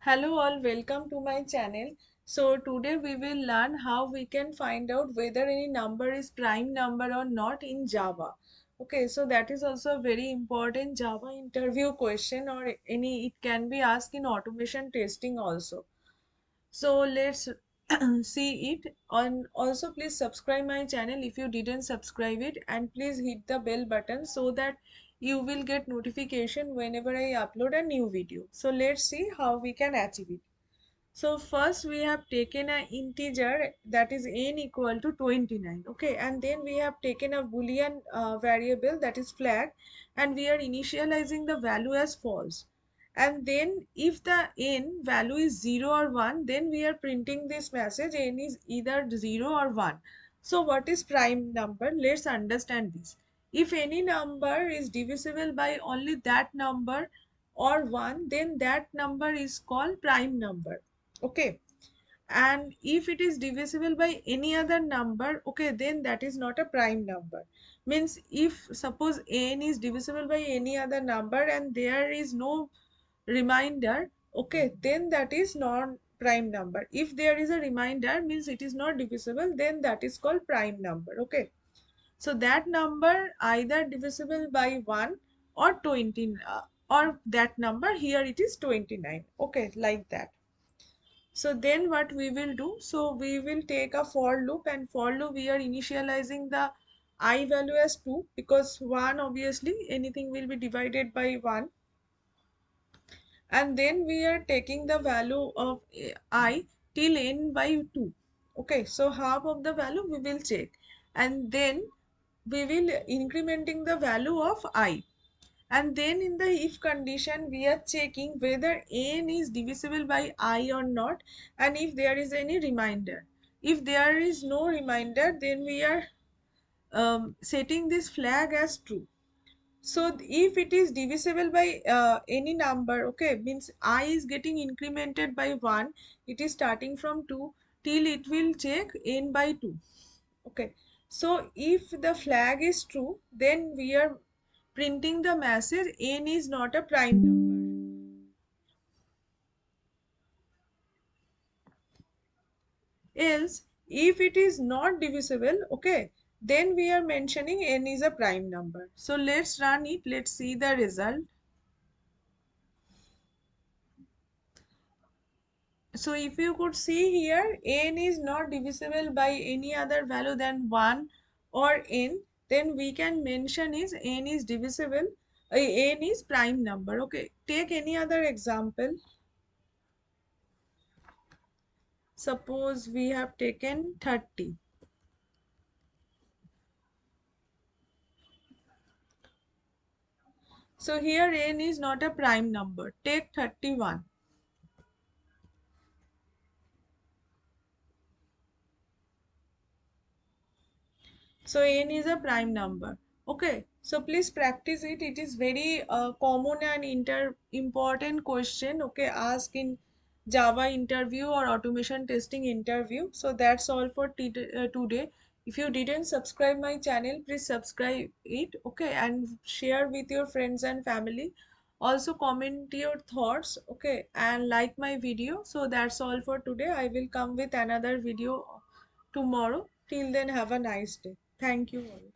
Hello all, welcome to my channel. So today we will learn how we can find out whether any number is prime number or not in Java. Okay, so that is also a very important Java interview question, or any it can be asked in automation testing also. So let's see it on. Also please subscribe my channel if you didn't subscribe it, and please hit the bell button so that you will get notification whenever I upload a new video. So let's see how we can achieve it. So first we have taken an integer, that is n equal to 29. Okay, and then we have taken a boolean variable, that is flag, and we are initializing the value as false. And then if the n value is 0 or 1, then we are printing this message n is either 0 or 1. So what is prime number? Let's understand this. If any number is divisible by only that number or 1, then that number is called prime number. Okay, and if it is divisible by any other number, okay, then that is not a prime number. Means if suppose n is divisible by any other number and there is no remainder, okay, then that is non prime number. If there is a remainder, means it is not divisible, then that is called prime number. Okay, so that number either divisible by 1 or 20, or that number here it is 29. Okay, like that. So then what we will do, so we will take a for loop, and for loop we are initializing the I value as 2, because 1 obviously anything will be divided by 1, and then we are taking the value of I till n by 2. Okay, so half of the value we will check, and then we will incrementing the value of I, and then in the if condition we are checking whether n is divisible by I or not, and if there is any remainder. If there is no remainder, then we are setting this flag as true. So if it is divisible by any number, okay, means I is getting incremented by 1, it is starting from 2 till it will check n by 2. Okay, so if the flag is true, then we are printing the message n is not a prime number. Else, if it is not divisible, okay, then we are mentioning n is a prime number. So let's run it, let's see the result. So if you could see here, n is not divisible by any other value than 1 or n, then we can mention is n is divisible, n is prime number. Okay, take any other example. Suppose we have taken 30. So here n is not a prime number. Take 31. So n is a prime number. Okay, so please practice it. It is very common and important question. Okay, ask in Java interview or automation testing interview. So that's all for today. If you didn't subscribe my channel, please subscribe it. Okay, and share with your friends and family. Also comment your thoughts. Okay, and like my video. So that's all for today. I will come with another video tomorrow. Till then, have a nice day. Thank you all.